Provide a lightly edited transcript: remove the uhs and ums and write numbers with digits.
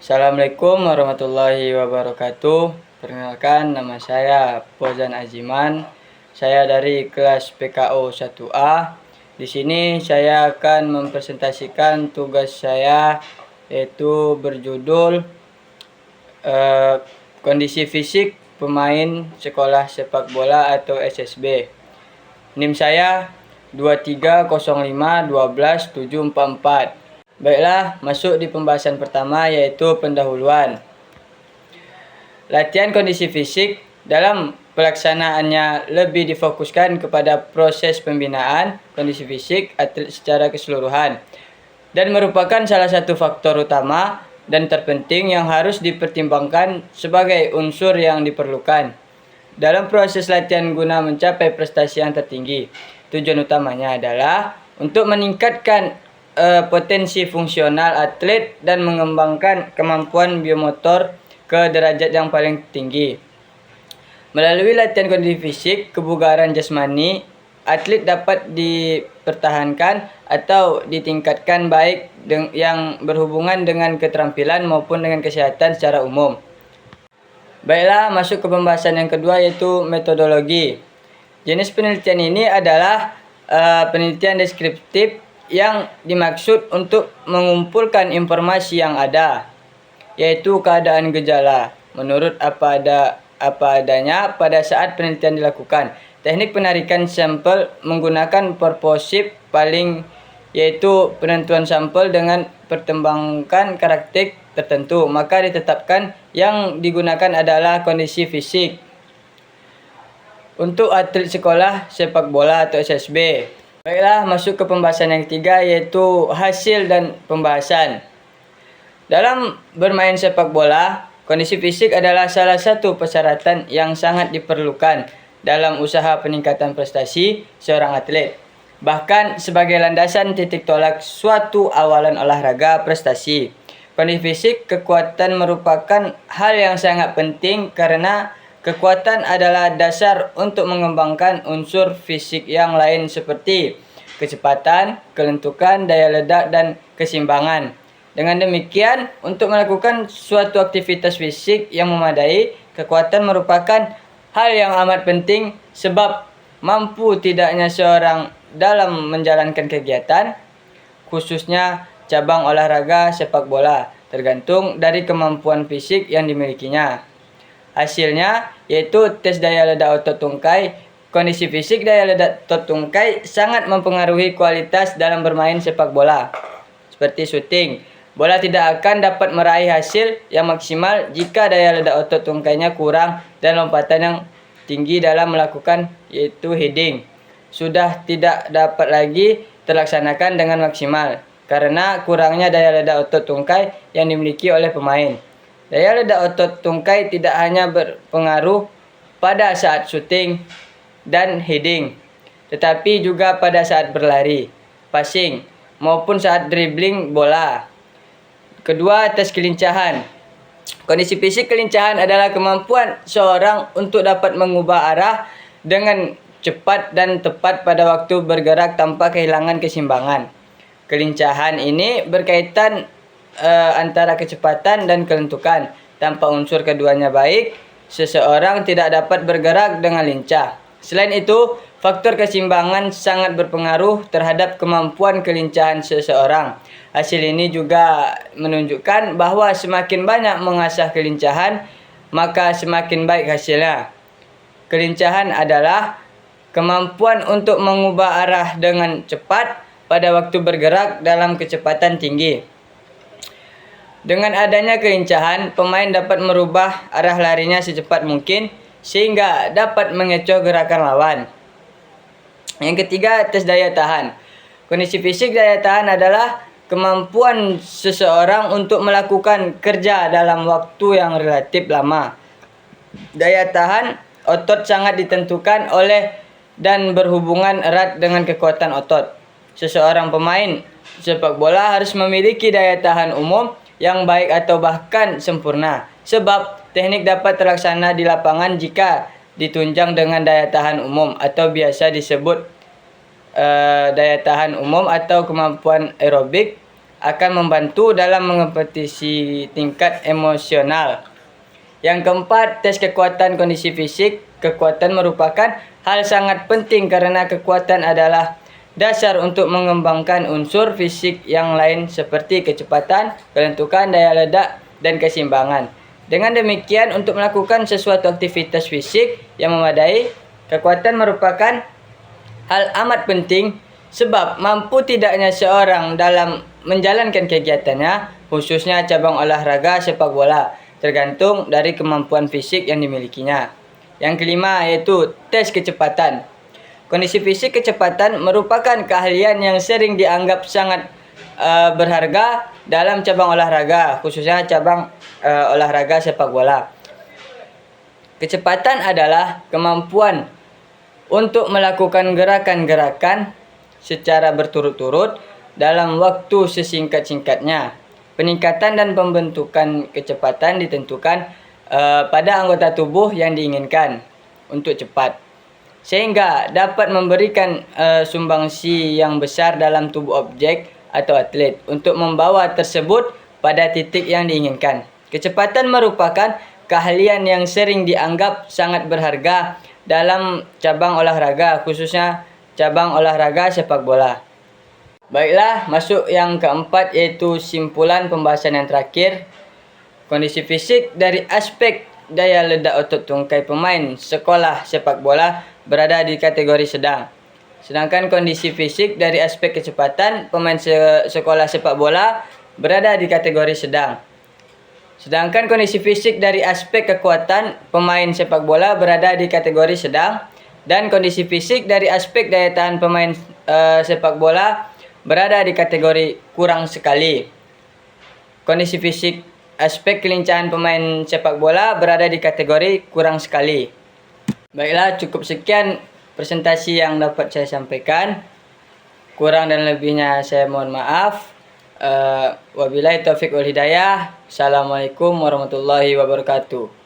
Assalamualaikum warahmatullahi wabarakatuh. Perkenalkan, nama saya Fauzan Aziman. Saya dari kelas PKO 1A. Di sini saya akan mempresentasikan tugas saya, yaitu berjudul kondisi fisik pemain sekolah sepak bola atau SSB. NIM saya 2305 Baiklah, masuk di pembahasan pertama, yaitu pendahuluan. Latihan kondisi fisik dalam pelaksanaannya lebih difokuskan kepada proses pembinaan kondisi fisik atlet secara keseluruhan dan merupakan salah satu faktor utama dan terpenting yang harus dipertimbangkan sebagai unsur yang diperlukan dalam proses latihan guna mencapai prestasi yang tertinggi. Tujuan utamanya adalah untuk meningkatkan potensi fungsional atlet dan mengembangkan kemampuan biomotor ke derajat yang paling tinggi. Melalui latihan kondisi fisik, kebugaran jasmani atlet dapat dipertahankan atau ditingkatkan baik yang berhubungan dengan keterampilan maupun dengan kesehatan secara umum. Baiklah, masuk ke pembahasan yang kedua, yaitu metodologi. Jenis penelitian ini adalah penelitian deskriptif yang dimaksud untuk mengumpulkan informasi yang ada, yaitu keadaan gejala menurut apa adanya pada saat penelitian dilakukan. Teknik penarikan sampel menggunakan purposive paling, yaitu penentuan sampel dengan pertimbangkan karakteristik tertentu, maka ditetapkan yang digunakan adalah kondisi fisik untuk atlet sekolah sepak bola atau SSB. Baiklah, masuk ke pembahasan yang ketiga, yaitu hasil dan pembahasan. Dalam bermain sepak bola, kondisi fisik adalah salah satu persyaratan yang sangat diperlukan dalam usaha peningkatan prestasi seorang atlet. Bahkan sebagai landasan titik tolak suatu awalan olahraga prestasi. Kondisi fisik kekuatan merupakan hal yang sangat penting karena kekuatan adalah dasar untuk mengembangkan unsur fisik yang lain seperti kecepatan, kelentukan, daya ledak, dan keseimbangan. Dengan demikian, untuk melakukan suatu aktivitas fisik yang memadai, kekuatan merupakan hal yang amat penting sebab mampu tidaknya seorang dalam menjalankan kegiatan, khususnya cabang olahraga sepak bola, tergantung dari kemampuan fisik yang dimilikinya. Hasilnya yaitu tes daya ledak otot tungkai. Kondisi fisik daya ledak otot tungkai sangat mempengaruhi kualitas dalam bermain sepak bola. Seperti syuting, bola tidak akan dapat meraih hasil yang maksimal jika daya ledak otot tungkainya kurang dan lompatan yang tinggi dalam melakukan, yaitu heading, sudah tidak dapat lagi terlaksanakan dengan maksimal karena kurangnya daya ledak otot tungkai yang dimiliki oleh pemain. Daya ledak otot tungkai tidak hanya berpengaruh pada saat syuting dan heading, tetapi juga pada saat berlari, passing, maupun saat dribbling bola. Kedua, tes kelincahan. Kondisi fisik kelincahan adalah kemampuan seorang untuk dapat mengubah arah dengan cepat dan tepat pada waktu bergerak tanpa kehilangan keseimbangan. Kelincahan ini berkaitan antara kecepatan dan kelentukan. Tanpa unsur keduanya baik, seseorang tidak dapat bergerak dengan lincah. Selain itu, faktor keseimbangan sangat berpengaruh terhadap kemampuan kelincahan seseorang. Hasil ini juga menunjukkan bahwa semakin banyak mengasah kelincahan, maka semakin baik hasilnya. Kelincahan adalah kemampuan untuk mengubah arah dengan cepat pada waktu bergerak dalam kecepatan tinggi. Dengan adanya kelincahan, pemain dapat merubah arah larinya secepat mungkin sehingga dapat mengecoh gerakan lawan. Yang ketiga, tes daya tahan. Kondisi fisik daya tahan adalah kemampuan seseorang untuk melakukan kerja dalam waktu yang relatif lama. Daya tahan otot sangat ditentukan oleh dan berhubungan erat dengan kekuatan otot. Seseorang pemain sepak bola harus memiliki daya tahan umum yang baik atau bahkan sempurna, sebab teknik dapat terlaksana di lapangan jika ditunjang dengan daya tahan umum atau biasa disebut daya tahan umum atau kemampuan aerobik akan membantu dalam mengompetisi tingkat emosional. Yang keempat, tes kekuatan kondisi fisik. Kekuatan merupakan hal sangat penting karena kekuatan adalah dasar untuk mengembangkan unsur fisik yang lain seperti kecepatan, kelentukan, daya ledak, dan keseimbangan. Dengan demikian, untuk melakukan sesuatu aktivitas fisik yang memadai, kekuatan merupakan hal amat penting sebab mampu tidaknya seorang dalam menjalankan kegiatannya, khususnya cabang olahraga sepak bola, tergantung dari kemampuan fisik yang dimilikinya. Yang kelima yaitu tes kecepatan. Kondisi fisik kecepatan merupakan keahlian yang sering dianggap sangat berharga dalam cabang olahraga, khususnya cabang olahraga sepak bola. Kecepatan adalah kemampuan untuk melakukan gerakan-gerakan secara berturut-turut dalam waktu sesingkat-singkatnya. Peningkatan dan pembentukan kecepatan ditentukan pada anggota tubuh yang diinginkan untuk cepat, sehingga dapat memberikan sumbangsi yang besar dalam tubuh objek atau atlet untuk membawa tersebut pada titik yang diinginkan. Kecepatan merupakan keahlian yang sering dianggap sangat berharga dalam cabang olahraga, khususnya cabang olahraga sepak bola. Baiklah, masuk yang keempat yaitu simpulan pembahasan yang terakhir. Kondisi fisik dari aspek daya ledak otot tungkai pemain sekolah sepak bola berada di kategori sedang. Sedangkan kondisi fisik dari aspek kecepatan pemain sekolah sepak bola berada di kategori sedang. Sedangkan kondisi fisik dari aspek kekuatan pemain sepak bola berada di kategori sedang, dan kondisi fisik dari aspek daya tahan pemain sepak bola berada di kategori kurang sekali. Kondisi fisik aspek kelincahan pemain sepak bola berada di kategori kurang sekali. Baiklah, cukup sekian presentasi yang dapat saya sampaikan. Kurang dan lebihnya saya mohon maaf. Wabillahi taufiq wal hidayah. Assalamualaikum warahmatullahi wabarakatuh.